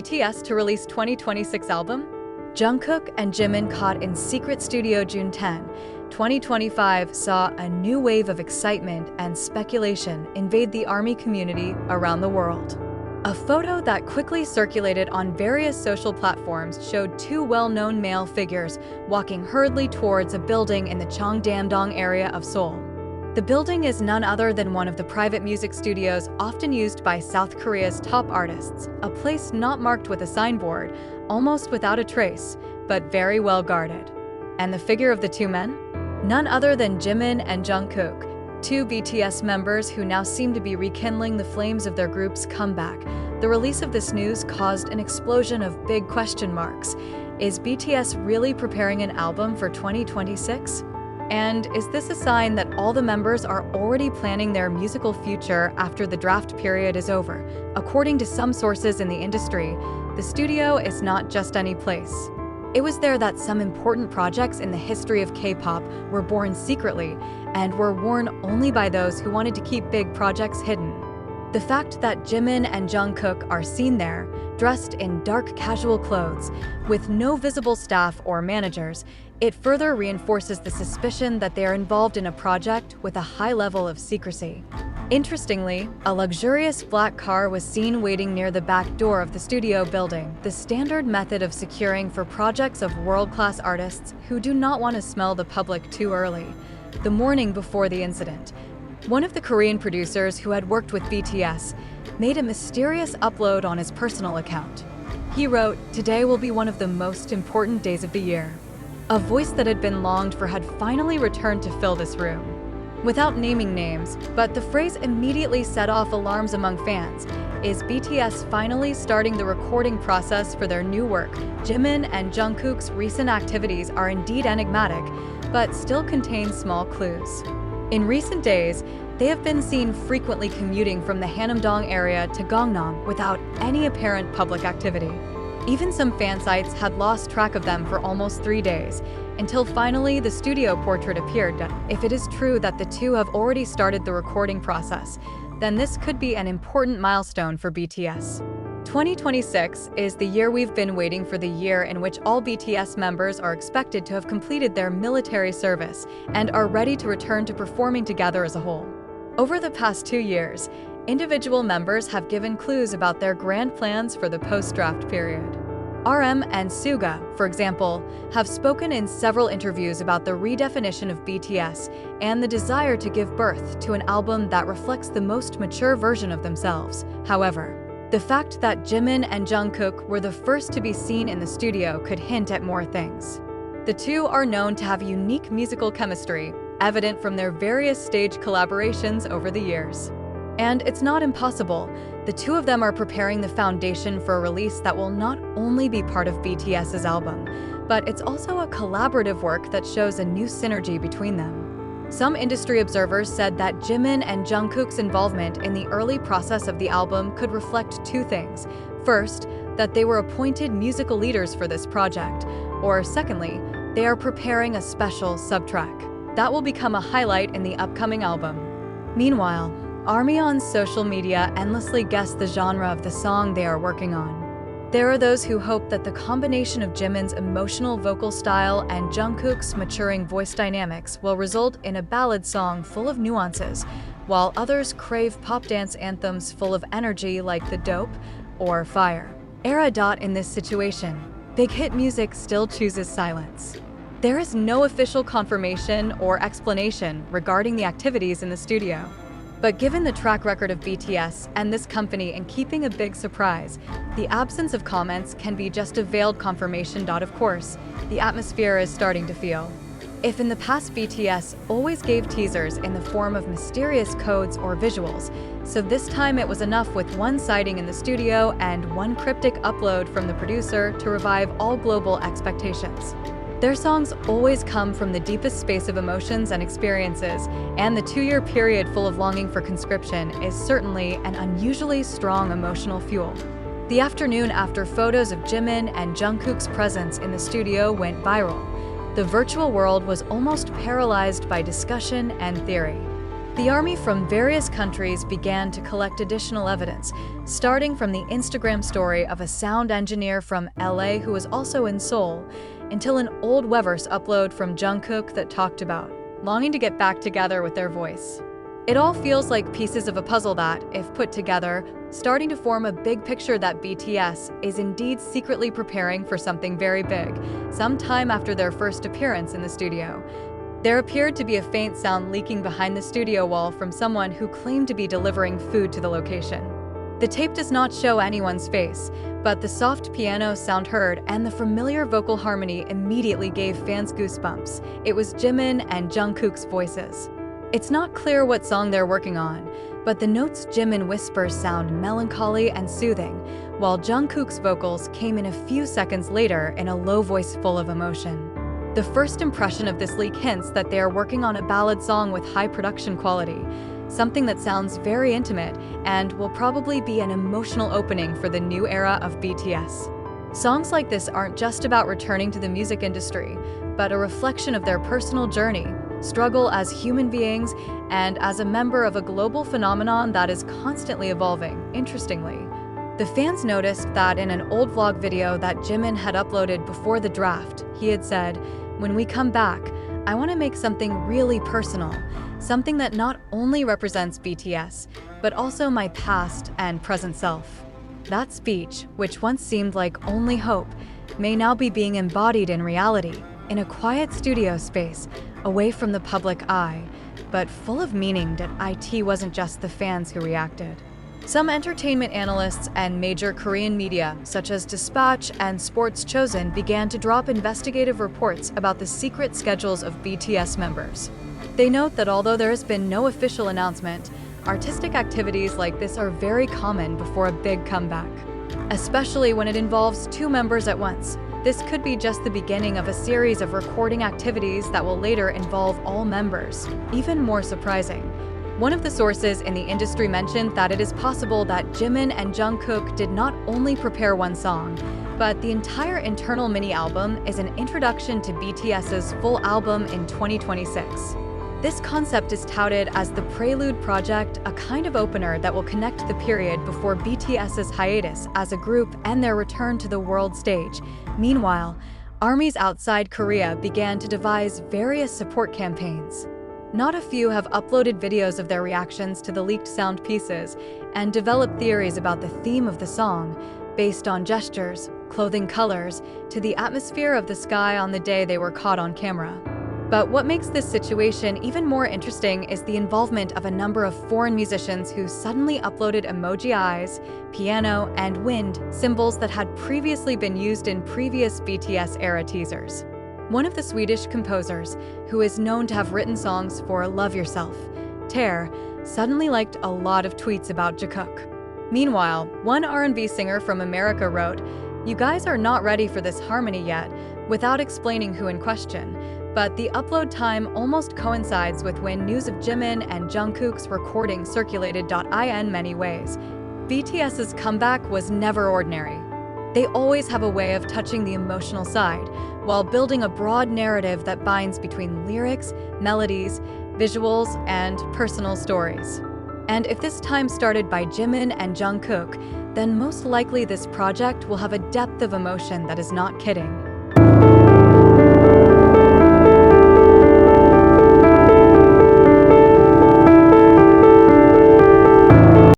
BTS to release 2026 album? Jungkook and Jimin caught in secret studio June 10, 2025 saw a new wave of excitement and speculation invade the ARMY community around the world. A photo that quickly circulated on various social platforms showed two well-known male figures walking hurriedly towards a building in the Cheongdam-dong area of Seoul. The building is none other than one of the private music studios often used by South Korea's top artists, a place not marked with a signboard, almost without a trace, but very well guarded. And the figure of the two men? None other than Jimin and Jungkook, two BTS members who now seem to be rekindling the flames of their group's comeback. The release of this news caused an explosion of big question marks. Is BTS really preparing an album for 2026? And is this a sign that all the members are already planning their musical future after the draft period is over? According to some sources in the industry, the studio is not just any place. It was there that some important projects in the history of K-pop were born secretly and were worn only by those who wanted to keep big projects hidden. The fact that Jimin and Jungkook are seen there, dressed in dark casual clothes, with no visible staff or managers, it further reinforces the suspicion that they are involved in a project with a high level of secrecy. Interestingly, a luxurious black car was seen waiting near the back door of the studio building, the standard method of securing for projects of world-class artists who do not want to smell the public too early. The morning before the incident, one of the Korean producers who had worked with BTS made a mysterious upload on his personal account. He wrote, "Today will be one of the most important days of the year." A voice that had been longed for had finally returned to fill this room. Without naming names, but the phrase immediately set off alarms among fans. Is BTS finally starting the recording process for their new work? Jimin and Jungkook's recent activities are indeed enigmatic, but still contain small clues. In recent days, they have been seen frequently commuting from the Hanamdong area to Gangnam without any apparent public activity. Even some fan sites had lost track of them for almost 3 days, until finally the studio portrait appeared. If it is true that the two have already started the recording process, then this could be an important milestone for BTS. 2026 is the year we've been waiting for, the year in which all BTS members are expected to have completed their military service and are ready to return to performing together as a whole. Over the past 2 years, individual members have given clues about their grand plans for the post-draft period. RM and Suga, for example, have spoken in several interviews about the redefinition of BTS and the desire to give birth to an album that reflects the most mature version of themselves. However, the fact that Jimin and Jungkook were the first to be seen in the studio could hint at more things. The two are known to have unique musical chemistry, evident from their various stage collaborations over the years. And it's not impossible. The two of them are preparing the foundation for a release that will not only be part of BTS's album, but it's also a collaborative work that shows a new synergy between them. Some industry observers said that Jimin and Jungkook's involvement in the early process of the album could reflect two things. First, that they were appointed musical leaders for this project, or secondly, they are preparing a special subtrack that will become a highlight in the upcoming album. Meanwhile, ARMY on social media endlessly guess the genre of the song they are working on. There are those who hope that the combination of Jimin's emotional vocal style and Jungkook's maturing voice dynamics will result in a ballad song full of nuances, while others crave pop dance anthems full of energy like The Dope or Fire. In this situation, big hit music still chooses silence. There is no official confirmation or explanation regarding the activities in the studio. But given the track record of BTS and this company in keeping a big surprise, the absence of comments can be just a veiled confirmation. Of course, the atmosphere is starting to feel. If in the past BTS always gave teasers in the form of mysterious codes or visuals, so this time it was enough with one sighting in the studio and one cryptic upload from the producer to revive all global expectations. Their songs always come from the deepest space of emotions and experiences, and the 2-year period full of longing for conscription is certainly an unusually strong emotional fuel. The afternoon after photos of Jimin and Jungkook's presence in the studio went viral, the virtual world was almost paralyzed by discussion and theory. The army from various countries began to collect additional evidence, starting from the Instagram story of a sound engineer from LA who was also in Seoul, until an old Weverse upload from Jungkook that talked about longing to get back together with their voice. It all feels like pieces of a puzzle that, if put together, starting to form a big picture that BTS is indeed secretly preparing for something very big, sometime after their first appearance in the studio. There appeared to be a faint sound leaking behind the studio wall from someone who claimed to be delivering food to the location. The tape does not show anyone's face, but the soft piano sound heard and the familiar vocal harmony immediately gave fans goosebumps. It was Jimin and Jungkook's voices. It's not clear what song they're working on, but the notes Jimin whispers sound melancholy and soothing, while Jungkook's vocals came in a few seconds later in a low voice full of emotion. The first impression of this leak hints that they are working on a ballad song with high production quality, something that sounds very intimate and will probably be an emotional opening for the new era of BTS. Songs like this aren't just about returning to the music industry, but a reflection of their personal journey, struggle as human beings, and as a member of a global phenomenon that is constantly evolving, interestingly. The fans noticed that in an old vlog video that Jimin had uploaded before the draft, he had said, "When we come back, I want to make something really personal, something that not only represents BTS, but also my past and present self." That speech, which once seemed like only hope, may now be being embodied in reality, in a quiet studio space, away from the public eye, but full of meaning that it wasn't just the fans who reacted. Some entertainment analysts and major Korean media, such as Dispatch and Sports Chosen, began to drop investigative reports about the secret schedules of BTS members. They note that although there has been no official announcement, artistic activities like this are very common before a big comeback, especially when it involves two members at once. This could be just the beginning of a series of recording activities that will later involve all members. Even more surprising, one of the sources in the industry mentioned that it is possible that Jimin and Jungkook did not only prepare one song, but the entire internal mini-album is an introduction to BTS's full album in 2026. This concept is touted as the Prelude Project, a kind of opener that will connect the period before BTS's hiatus as a group and their return to the world stage. Meanwhile, armies outside Korea began to devise various support campaigns. Not a few have uploaded videos of their reactions to the leaked sound pieces and developed theories about the theme of the song, based on gestures, clothing colors, to the atmosphere of the sky on the day they were caught on camera. But what makes this situation even more interesting is the involvement of a number of foreign musicians who suddenly uploaded emoji eyes, piano, and wind symbols that had previously been used in previous BTS-era teasers. One of the Swedish composers, who is known to have written songs for Love Yourself, Tear, suddenly liked a lot of tweets about Jungkook. Meanwhile, one R&B singer from America wrote, "You guys are not ready for this harmony yet," without explaining who in question. But the upload time almost coincides with when news of Jimin and Jungkook's recording circulated in many ways. BTS's comeback was never ordinary. They always have a way of touching the emotional side, while building a broad narrative that binds between lyrics, melodies, visuals, and personal stories. And if this time started by Jimin and Jungkook, then most likely this project will have a depth of emotion that is not kidding.